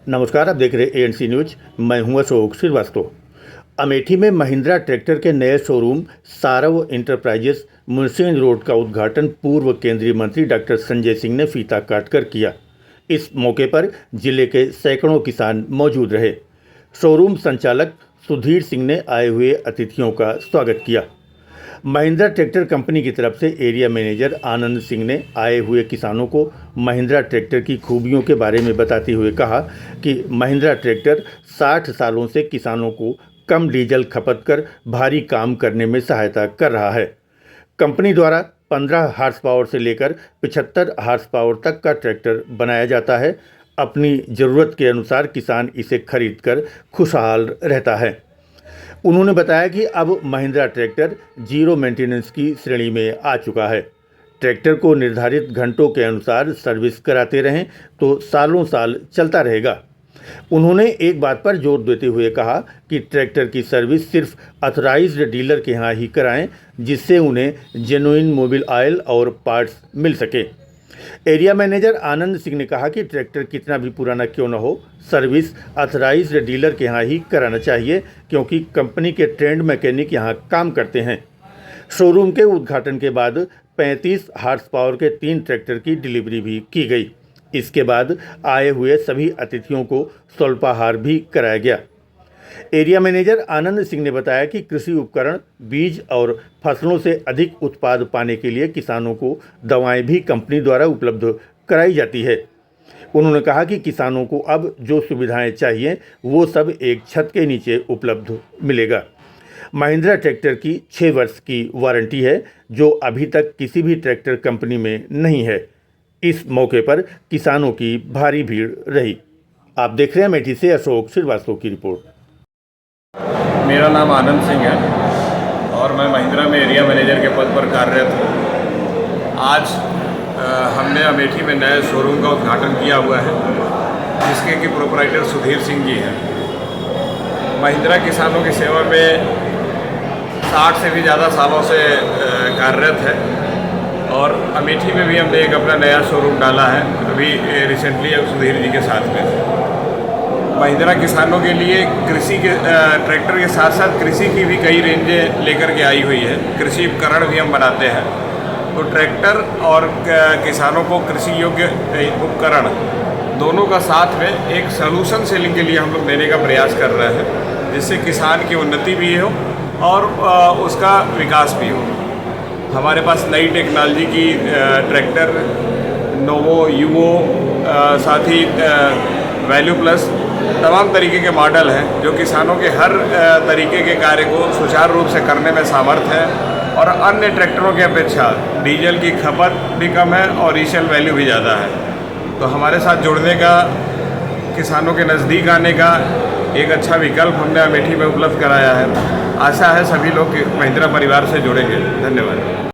नमस्कार, आप देख रहे हैं एएनसी न्यूज। मैं हूं अशोक श्रीवास्तव। अमेठी में महिंद्रा ट्रैक्टर के नए शोरूम सारव इंटरप्राइजेस मुंशीगंज रोड का उद्घाटन पूर्व केंद्रीय मंत्री डॉक्टर संजय सिंह ने फीता काटकर किया। इस मौके पर जिले के सैकड़ों किसान मौजूद रहे। शोरूम संचालक सुधीर सिंह ने आए हुए अतिथियों का स्वागत किया। महिंद्रा ट्रैक्टर कंपनी की तरफ से एरिया मैनेजर आनंद सिंह ने आए हुए किसानों को महिंद्रा ट्रैक्टर की खूबियों के बारे में बताते हुए कहा कि महिंद्रा ट्रैक्टर 60 सालों से किसानों को कम डीजल खपत कर भारी काम करने में सहायता कर रहा है। कंपनी द्वारा 15 हार्स पावर से लेकर 75 हार्स पावर तक का ट्रैक्टर बनाया जाता है। अपनी ज़रूरत के अनुसार किसान इसे खरीद कर खुशहाल रहता है। उन्होंने बताया कि अब महिंद्रा ट्रैक्टर जीरो मेंटेनेंस की श्रेणी में आ चुका है। ट्रैक्टर को निर्धारित घंटों के अनुसार सर्विस कराते रहें तो सालों साल चलता रहेगा। उन्होंने एक बात पर जोर देते हुए कहा कि ट्रैक्टर की सर्विस सिर्फ ऑथराइज्ड डीलर के यहाँ ही कराएं, जिससे उन्हें जेन्युइन मोबिल ऑयल और पार्ट्स मिल सके। एरिया मैनेजर आनंद सिंह ने कहा कि ट्रैक्टर कितना भी पुराना क्यों न हो, सर्विस ऑथराइज्ड डीलर के यहाँ ही कराना चाहिए, क्योंकि कंपनी के ट्रेंड मैकेनिक यहाँ काम करते हैं। शोरूम के उद्घाटन के बाद 35 हार्स पावर के 3 ट्रैक्टर की डिलीवरी भी की गई। इसके बाद आए हुए सभी अतिथियों को स्वल्पाहार भी कराया गया। एरिया मैनेजर आनंद सिंह ने बताया कि कृषि उपकरण, बीज और फसलों से अधिक उत्पाद पाने के लिए किसानों को दवाएं भी कंपनी द्वारा उपलब्ध कराई जाती है। उन्होंने कहा कि किसानों को अब जो सुविधाएं चाहिए वो सब एक छत के नीचे उपलब्ध मिलेगा। महिंद्रा ट्रैक्टर की 6 वर्ष की वारंटी है, जो अभी तक किसी भी ट्रैक्टर कंपनी में नहीं है। इस मौके पर किसानों की भारी भीड़ रही। आप देख रहे हैं अमेठी से अशोक श्रीवास्तव की रिपोर्ट। मेरा नाम आनंद सिंह है और मैं महिंद्रा में एरिया मैनेजर के पद पर कार्यरत हूँ। आज हमने अमेठी में नए शोरूम का उद्घाटन किया हुआ है, जिसके कि प्रोपराइटर सुधीर सिंह जी हैं। महिंद्रा किसानों की सेवा में 60 से भी ज़्यादा सालों से कार्यरत है और अमेठी में भी हमने एक अपना नया शोरूम डाला है अभी रिसेंटली सुधीर जी के साथ में। महिंद्रा किसानों के लिए कृषि के ट्रैक्टर के साथ साथ कृषि की भी कई रेंजें लेकर के आई हुई है। कृषि उपकरण भी हम बनाते हैं, तो ट्रैक्टर और किसानों को कृषि योग्य उपकरण दोनों का साथ में एक सलूशन सेलिंग के लिए हम लोग देने का प्रयास कर रहे हैं, जिससे किसान की उन्नति भी हो और उसका विकास भी हो। हमारे पास नई टेक्नोलॉजी की ट्रैक्टर नोवो, यूवो, साथ ही वैल्यू प्लस तमाम तरीके के मॉडल हैं, जो किसानों के हर तरीके के कार्य को सुचारू रूप से करने में सामर्थ है और अन्य ट्रैक्टरों की अपेक्षा डीजल की खपत भी कम है और रीसेल वैल्यू भी ज़्यादा है। तो हमारे साथ जुड़ने का, किसानों के नज़दीक आने का एक अच्छा विकल्प हमने अमेठी में उपलब्ध कराया है। आशा है सभी लोग महिंद्रा परिवार से जुड़ेंगे। धन्यवाद।